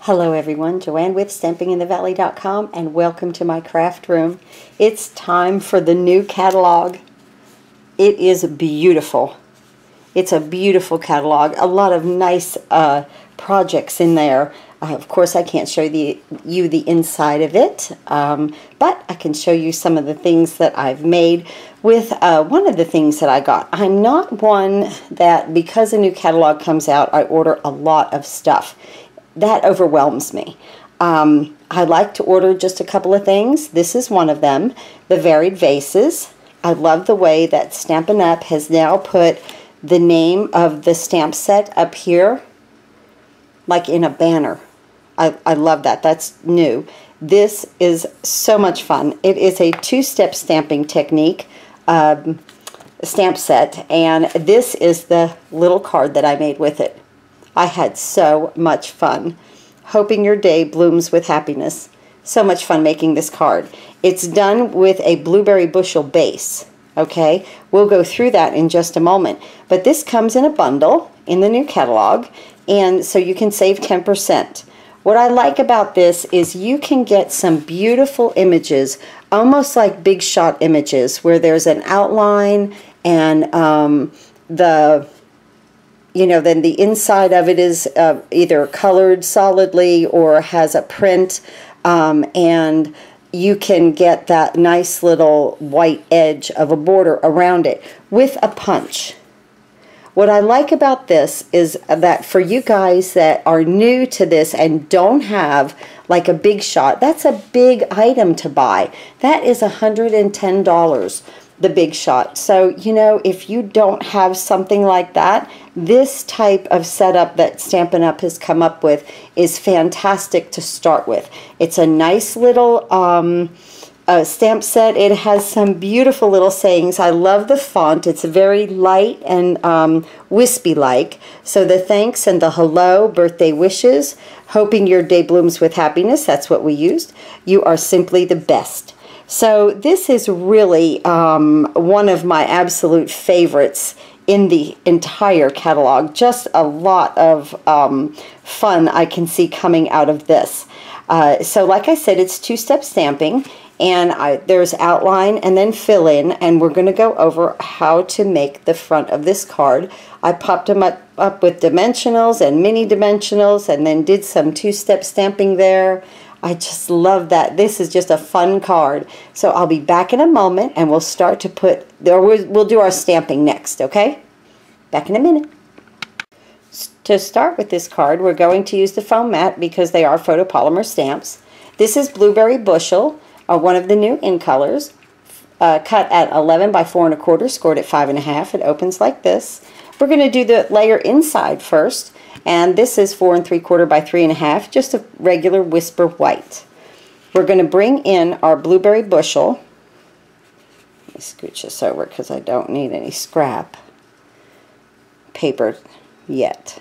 Hello everyone, Joanne with StampingInTheValley.com and welcome to my craft room. It's time for the new catalog. It is beautiful. It's a beautiful catalog. A lot of nice projects in there. Of course I can't show you the inside of it, but I can show you some of the things that I've made with one of the things that I got. I'm not one that, because a new catalog comes out, I order a lot of stuff. That overwhelms me. I like to order just a couple of things. This is one of them, the varied vases. I love the way that Stampin' Up! Has now put the name of the stamp set up here, like in a banner. I love that. That's new. This is so much fun. It is a two-step stamping technique stamp set, and this is the little card that I made with it. I had so much fun. Hoping your day blooms with happiness. So much fun making this card. It's done with a blueberry bushel base. Okay, we'll go through that in just a moment. But this comes in a bundle in the new catalog, and so you can save 10%. What I like about this is you can get some beautiful images, almost like big shot images, where there's an outline and then the inside of it is either colored solidly or has a print, and you can get that nice little white edge of a border around it with a punch. What I like about this is that for you guys that are new to this and don't have like a big shot, that's a big item to buy. That is $110. The big shot. So, you know, if you don't have something like that, this type of setup that Stampin' Up! Has come up with is fantastic to start with. It's a nice little stamp set. It has some beautiful little sayings. I love the font. It's very light and wispy-like. So the thanks and the hello, birthday wishes, hoping your day blooms with happiness, that's what we used. You are simply the best. So this is really one of my absolute favorites in the entire catalog. Just a lot of fun I can see coming out of this. So like I said, it's two-step stamping, and there's outline and then fill in, and we're going to go over how to make the front of this card. I popped them up with dimensionals and mini dimensionals, and then did some two-step stamping there. I just love that. This is just a fun card. So I'll be back in a moment and we'll start to we'll do our stamping next, okay? Back in a minute. To start with this card, we're going to use the foam mat because they are photopolymer stamps. This is Blueberry Bushel, one of the new in colors, cut at 11 by 4 1/4, scored at 5 1/2. It opens like this. We're going to do the layer inside first. And this is 4 3/4 by 3 1/2, just a regular whisper white. We're going to bring in our blueberry bushel. Let me scooch this over because I don't need any scrap paper yet.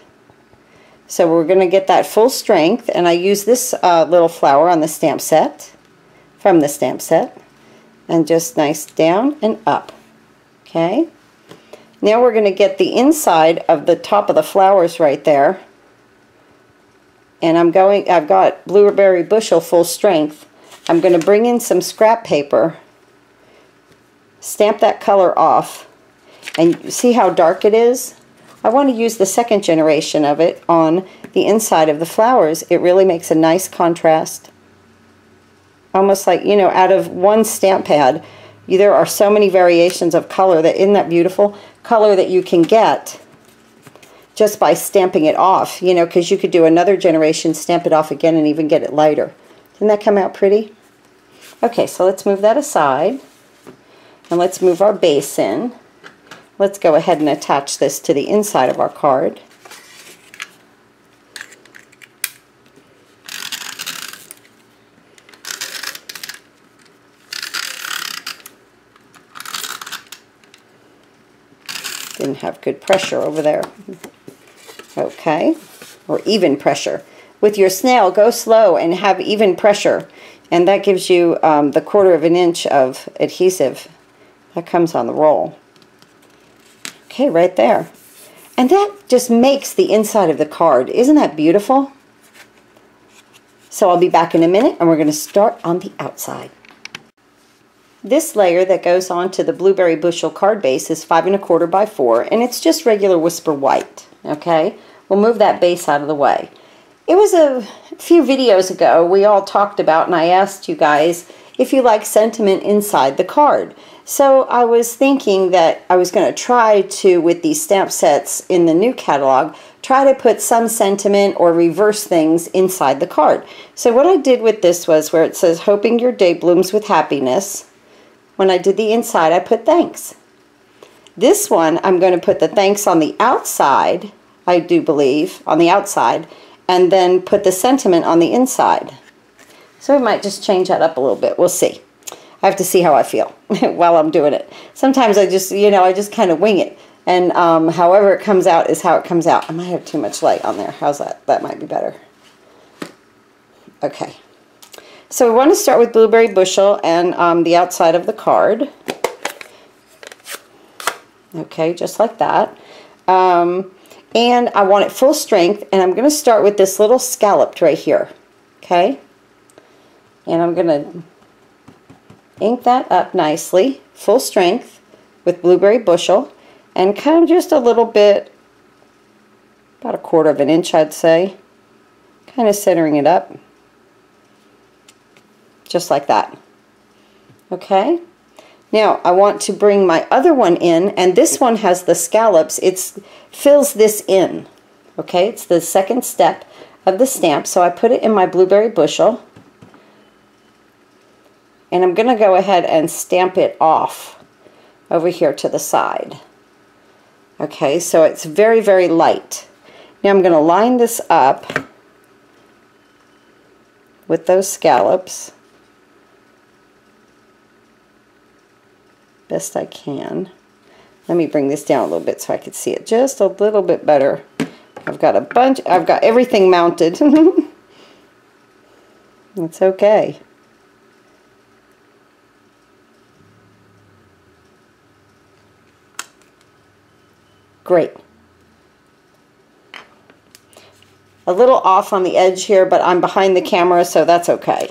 So we're going to get that full strength, and I use this little flower on the stamp set, from the stamp set, and just nice down and up. Okay. Now we're going to get the inside of the top of the flowers right there, and I've got blueberry bushel full strength. I'm going to bring in some scrap paper, stamp that color off, and see how dark it is? I want to use the second generation of it on the inside of the flowers. It really makes a nice contrast. Almost like, you know, out of one stamp pad, there are so many variations of color. Isn't that beautiful? Color that you can get just by stamping it off, you know, because you could do another generation, stamp it off again, and even get it lighter. Didn't that come out pretty? Okay, so let's move that aside, and let's move our base in. Let's go ahead and attach this to the inside of our card. Didn't have good pressure over there. Okay, or even pressure. With your snail, go slow and have even pressure, and that gives you the 1/4 inch of adhesive that comes on the roll. Okay, right there. And that just makes the inside of the card. Isn't that beautiful? So I'll be back in a minute and we're going to start on the outside. This layer that goes onto the Blueberry Bushel card base is 5 1/4 by 4, and it's just regular Whisper White. Okay, we'll move that base out of the way. It was a few videos ago we all talked about, and I asked you guys if you like sentiment inside the card. So I was thinking that I was going to try to, with these stamp sets in the new catalog, try to put some sentiment or reverse things inside the card. So what I did with this was where it says, hoping your day blooms with happiness. When I did the inside, I put thanks. This one, I'm going to put the thanks on the outside, I do believe, on the outside, and then put the sentiment on the inside. So we might just change that up a little bit. We'll see. I have to see how I feel while I'm doing it. Sometimes I just, I just kind of wing it. And however it comes out is how it comes out. I might have too much light on there. How's that? That might be better. Okay. So we want to start with Blueberry Bushel and the outside of the card. Okay, just like that. And I want it full strength, and I'm going to start with this little scalloped right here. Okay? And I'm going to ink that up nicely, full strength, with Blueberry Bushel, and kind of just a little bit, about 1/4 of an inch, I'd say, kind of centering it up, just like that. Okay? Now, I want to bring my other one in, and this one has the scallops. It fills this in. Okay? It's the second step of the stamp, so I put it in my Blueberry Bushel. And I'm going to go ahead and stamp it off over here to the side. Okay, so it's very, very light. Now I'm going to line this up with those scallops best I can. Let me bring this down a little bit so I can see it just a little bit better. I've got everything mounted. It's okay. Great. A little off on the edge here, but I'm behind the camera, so that's okay.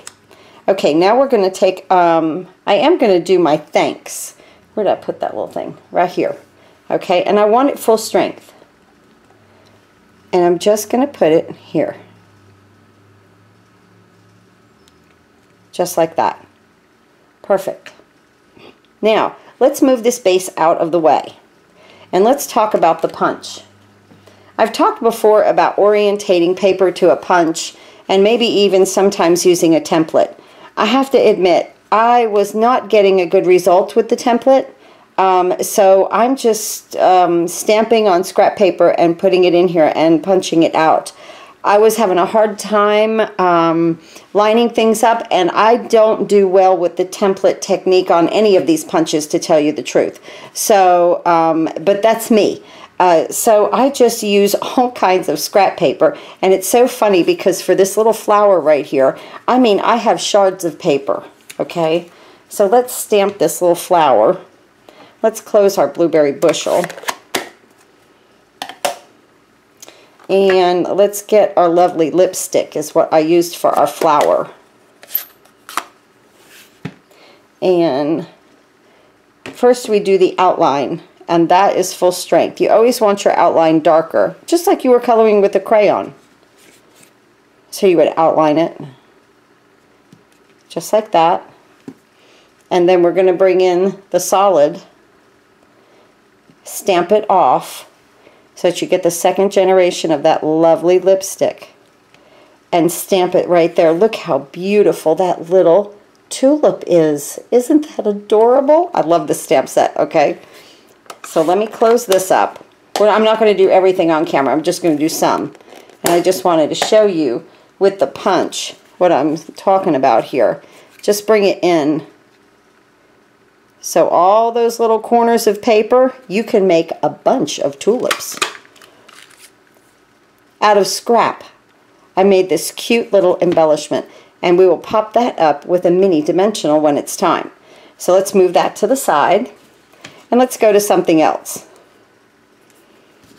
Okay, now we're going to take, I am going to do my thanks. Where did I put that little thing? Right here. Okay, and I want it full strength. And I'm just going to put it here. Just like that. Perfect. Now, let's move this base out of the way. And let's talk about the punch. I've talked before about orientating paper to a punch and maybe even sometimes using a template. I have to admit, I was not getting a good result with the template, so I'm just stamping on scrap paper and putting it in here and punching it out. I was having a hard time lining things up, and I don't do well with the template technique on any of these punches, to tell you the truth. So, but that's me. So I just use all kinds of scrap paper, and it's so funny because for this little flower right here, I mean, I have shards of paper, okay? So let's stamp this little flower. Let's close our Blueberry Bushel. And let's get our lovely lipstick, is what I used for our flower. And first we do the outline, and that is full strength. You always want your outline darker, just like you were coloring with a crayon. So you would outline it, just like that. And then we're going to bring in the solid, stamp it off, so that you get the second generation of that lovely lipstick, and stamp it right there. Look how beautiful that little tulip is. Isn't that adorable? I love this stamp set, okay? So let me close this up. I'm not going to do everything on camera. I'm just going to do some. And I just wanted to show you with the punch what I'm talking about here. Just bring it in. So all those little corners of paper, you can make a bunch of tulips. Out of scrap, I made this cute little embellishment, and we will pop that up with a mini dimensional when it's time. So let's move that to the side, and let's go to something else.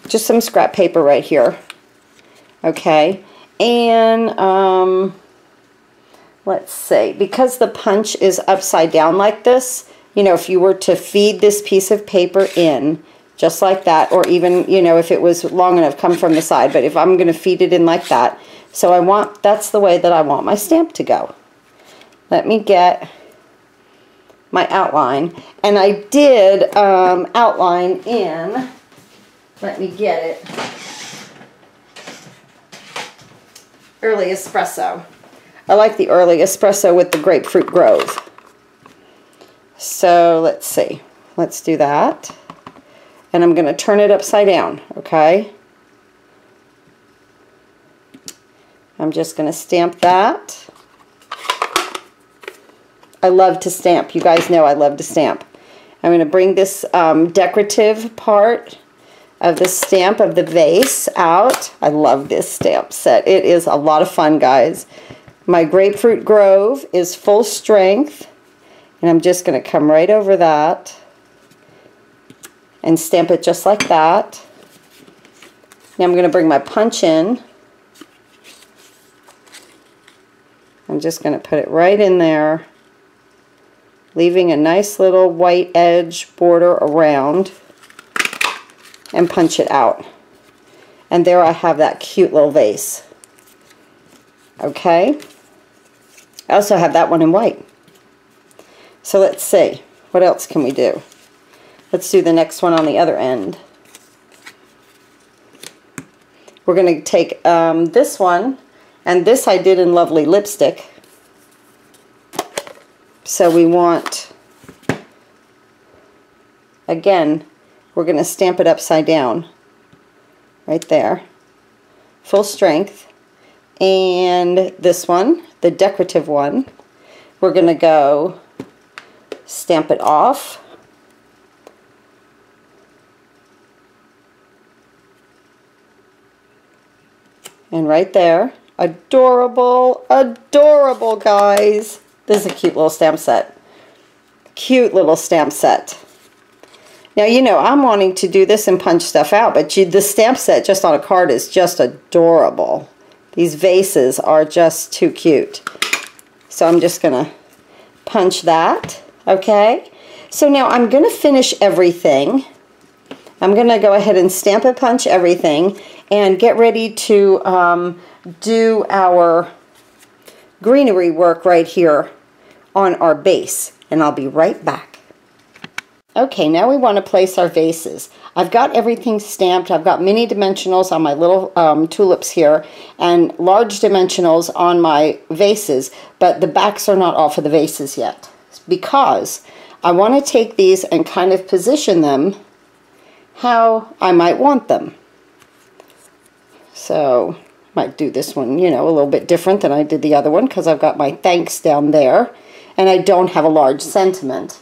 Just some scrap paper right here. Okay, and let's see, because the punch is upside down like this, you know, if you were to feed this piece of paper in just like that, or even, you know, if it was long enough, come from the side, but if I'm going to feed it in like that, so I want, that's the way that I want my stamp to go. Let me get my outline, and I did outline in, let me get it, Early Espresso. I like the Early Espresso with the Grapefruit Grove. So let's see, let's do that. And I'm going to turn it upside down, okay? I'm just going to stamp that. I love to stamp. You guys know I love to stamp. I'm going to bring this decorative part of the stamp of the vase out. I love this stamp set. It is a lot of fun, guys. My Grapefruit Grove is full strength, and I'm just going to come right over that and stamp it just like that. Now I'm going to bring my punch in. I'm just going to put it right in there, leaving a nice little white edge border around, and punch it out. And there I have that cute little vase. Okay. I also have that one in white. So let's see, what else can we do? Let's do the next one on the other end. We're going to take this one, and this I did in Lovely Lipstick. So we want, again, we're going to stamp it upside down, right there, full strength. And this one, the decorative one, we're going to go stamp it off. And right there, adorable, adorable, guys. This is a cute little stamp set. Cute little stamp set. Now, you know, I'm wanting to do this and punch stuff out, but the stamp set just on a card is just adorable. These vases are just too cute. So I'm just going to punch that, okay? So now I'm going to finish everything. I'm going to go ahead and stamp and punch everything and get ready to do our greenery work right here on our base. And I'll be right back. Okay, now we want to place our vases. I've got everything stamped. I've got mini dimensionals on my little tulips here and large dimensionals on my vases, but the backs are not off of the vases yet because I want to take these and kind of position them how I might want them. So might do this one, you know, a little bit different than I did the other one because I've got my thanks down there and I don't have a large sentiment.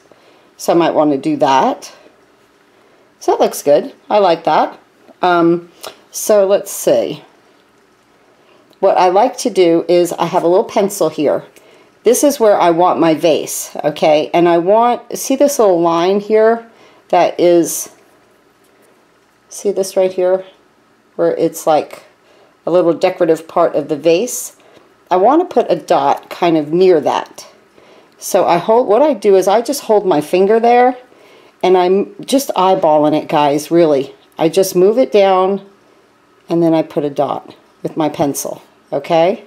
So I might want to do that. So that looks good. I like that. So let's see. What I like to do is I have a little pencil here. This is where I want my vase, okay? And I want, see this little line here that is, see this right here? Where it's like a little decorative part of the vase. I want to put a dot kind of near that. So I hold, what I do is I just hold my finger there and I'm just eyeballing it, guys, really. I just move it down and then I put a dot with my pencil, okay?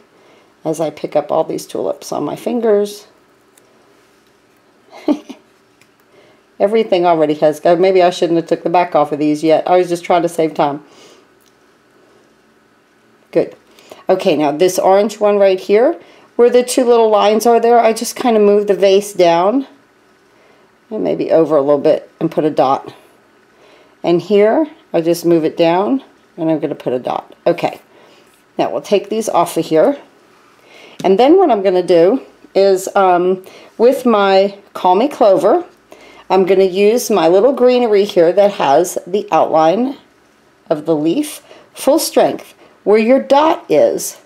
As I pick up all these tulips on my fingers. Everything already has, maybe I shouldn't have took the back off of these yet. I was just trying to save time. Good. Okay, now this orange one right here, where the two little lines are there, I just kind of move the vase down and maybe over a little bit and put a dot. And here, I just move it down and I'm going to put a dot. Okay, now we'll take these off of here. And then what I'm going to do is, with my Call Me Clover, I'm going to use my little greenery here that has the outline of the leaf, full strength. Where your dot is,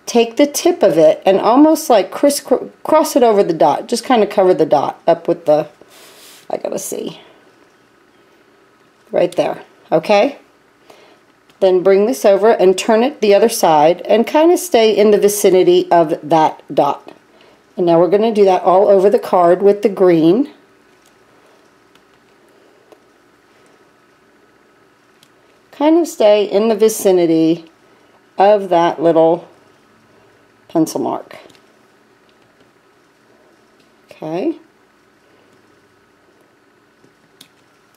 take the tip of it and almost like cross it over the dot. Just kind of cover the dot up with the, I gotta see, right there, okay? Then bring this over and turn it the other side and kind of stay in the vicinity of that dot. And now we're going to do that all over the card with the green. Kind of stay in the vicinity of that little pencil mark. Okay.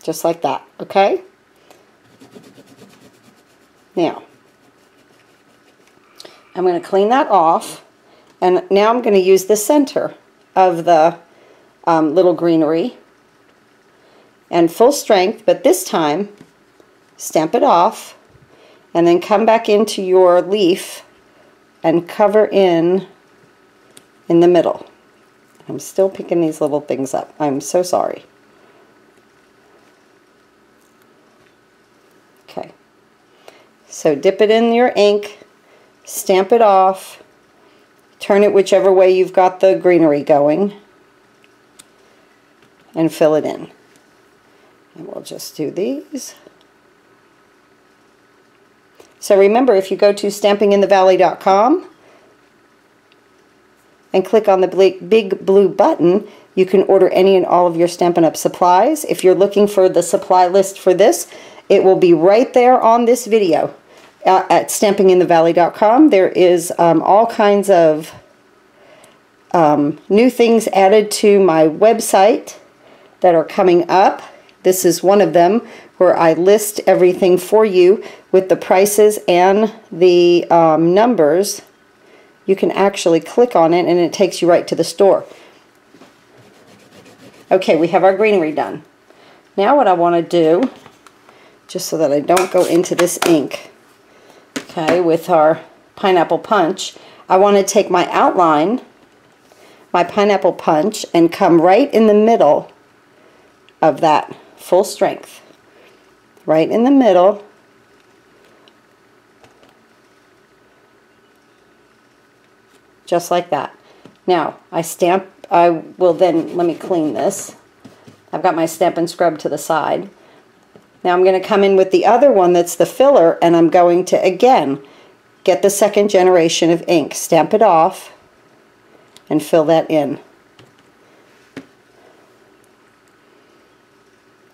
Just like that, okay? Now, I'm going to clean that off, and now I'm going to use the center of the little greenery and full strength, but this time stamp it off and then come back into your leaf and cover in the middle. I'm still picking these little things up. I'm so sorry. Okay. So dip it in your ink, stamp it off, turn it whichever way you've got the greenery going, and fill it in. And we'll just do these. So remember, if you go to stampinginthevalley.com and click on the big blue button, you can order any and all of your Stampin' Up! Supplies. If you're looking for the supply list for this, it will be right there on this video at stampinginthevalley.com. There is all kinds of new things added to my website that are coming up. This is one of them where I list everything for you with the prices and the numbers. You can actually click on it and it takes you right to the store. Okay, we have our greenery done. Now what I want to do, just so that I don't go into this ink, okay, with our pineapple punch, I want to take my outline, my pineapple punch, and come right in the middle of that full strength. Right in the middle. Just like that. Now, I will then, let me clean this. I've got my Stampin' Scrub to the side. Now I'm going to come in with the other one that's the filler, and I'm going to, again, get the second generation of ink. Stamp it off and fill that in.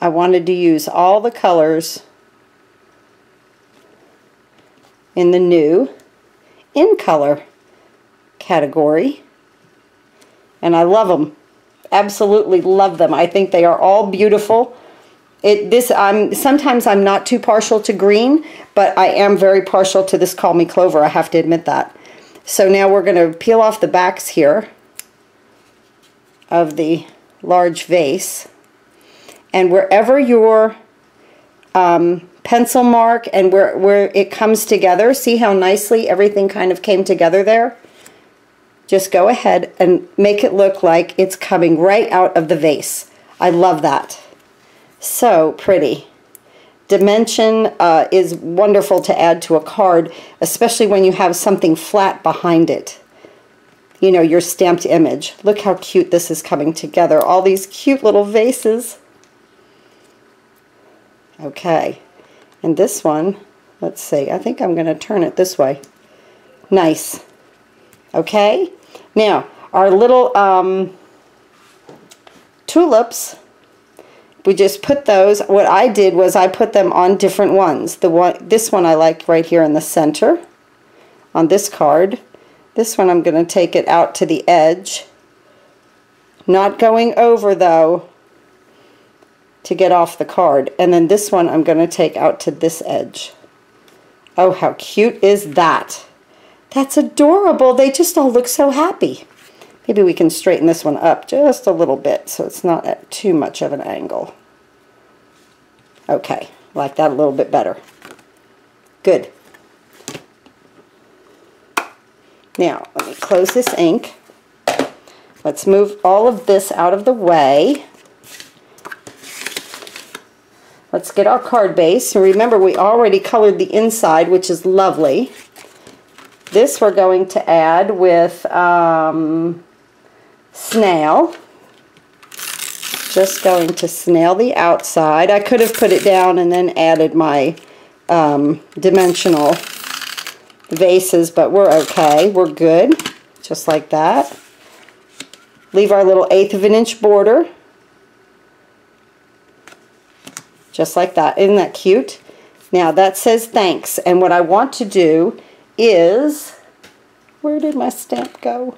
I wanted to use all the colors in the new in color category, and I love them. Absolutely love them. I think they are all beautiful. Sometimes I'm not too partial to green, but I am very partial to this Call Me Clover. I have to admit that. So now we're going to peel off the backs here of the large vase. And wherever your pencil mark and where it comes together, see how nicely everything kind of came together there? Just go ahead and make it look like it's coming right out of the vase. I love that. So pretty. Dimension is wonderful to add to a card, especially when you have something flat behind it. You know, your stamped image. Look how cute this is coming together. All these cute little vases. Okay, and this one, let's see, I think I'm going to turn it this way. Nice. Okay, now our little tulips, we just put those, what I did was I put them on different ones. This one I like right here in the center on this card. This one I'm going to take it out to the edge. Not going over though, to get off the card. And then this one I'm going to take out to this edge. Oh, how cute is that? That's adorable. They just all look so happy. Maybe we can straighten this one up just a little bit so it's not at too much of an angle. Okay, like that a little bit better. Good. Now, let me close this ink. Let's move all of this out of the way. Let's get our card base. And remember, we already colored the inside, which is lovely. This we're going to add with snail. Just going to snail the outside. I could have put it down and then added my dimensional vases, but we're okay. We're good. Just like that. leave our little 1/8 of an inch border. Just like that. Isn't that cute? Now that says thanks, and what I want to do is, where did my stamp go?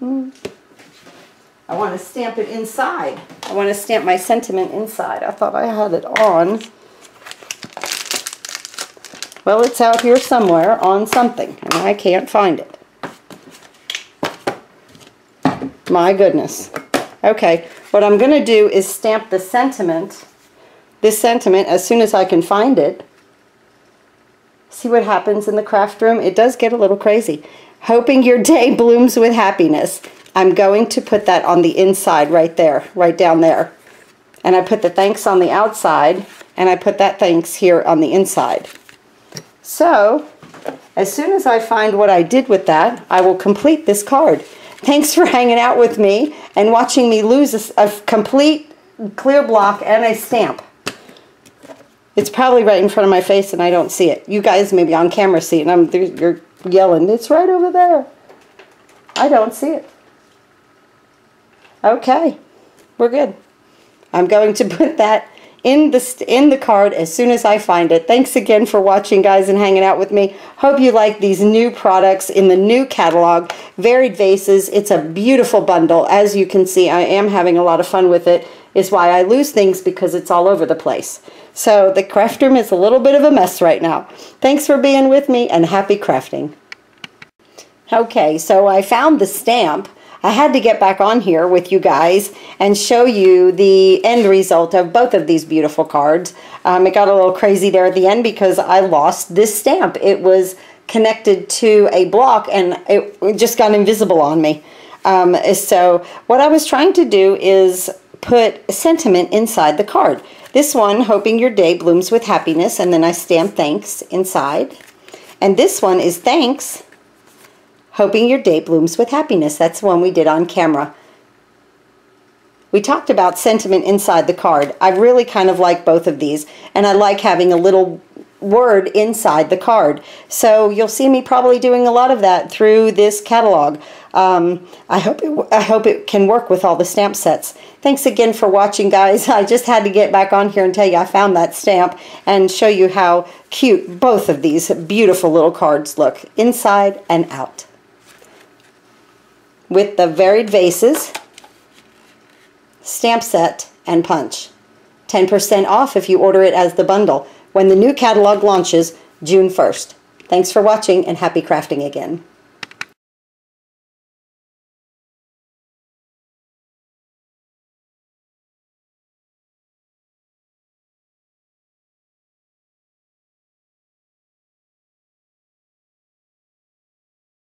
I want to stamp it inside. I want to stamp my sentiment inside. I thought I had it on. Well, it's out here somewhere on something, and I can't find it. My goodness. Okay, what I'm going to do is stamp the sentiment, this sentiment, as soon as I can find it. See what happens in the craft room? It does get a little crazy. Hoping your day blooms with happiness. I'm going to put that on the inside right there, right down there. And I put the thanks on the outside, and I put that thanks here on the inside. So, as soon as I find what I did with that, I will complete this card. Thanks for hanging out with me and watching me lose a complete clear block and a stamp. It's probably right in front of my face and I don't see it. You guys maybe on camera see it, and you're yelling, it's right over there. I don't see it. Okay, we're good. I'm going to put that in the card as soon as I find it. Thanks again for watching, guys, and hanging out with me. Hope you like these new products in the new catalog, Varied Vases. It's a beautiful bundle. As you can see, I am having a lot of fun with it. Is why I lose things, because it's all over the place. So the craft room is a little bit of a mess right now. Thanks for being with me, and happy crafting. Okay, so I found the stamp. I had to get back on here with you guys and show you the end result of both of these beautiful cards. It got a little crazy there at the end because I lost this stamp. It was connected to a block and it just got invisible on me. So what I was trying to do is put sentiment inside the card. This one, hoping your day blooms with happiness, and then I stamp thanks inside. And this one is thanks, hoping your day blooms with happiness. That's the one we did on camera. We talked about sentiment inside the card. I really kind of like both of these, and I like having a little word inside the card. So you'll see me probably doing a lot of that through this catalog. I hope it can work with all the stamp sets. Thanks again for watching, guys. I just had to get back on here and tell you I found that stamp and show you how cute both of these beautiful little cards look inside and out. With the Varied Vases, stamp set, and punch. 10% off if you order it as the bundle when the new catalog launches June 1st. Thanks for watching, and happy crafting again.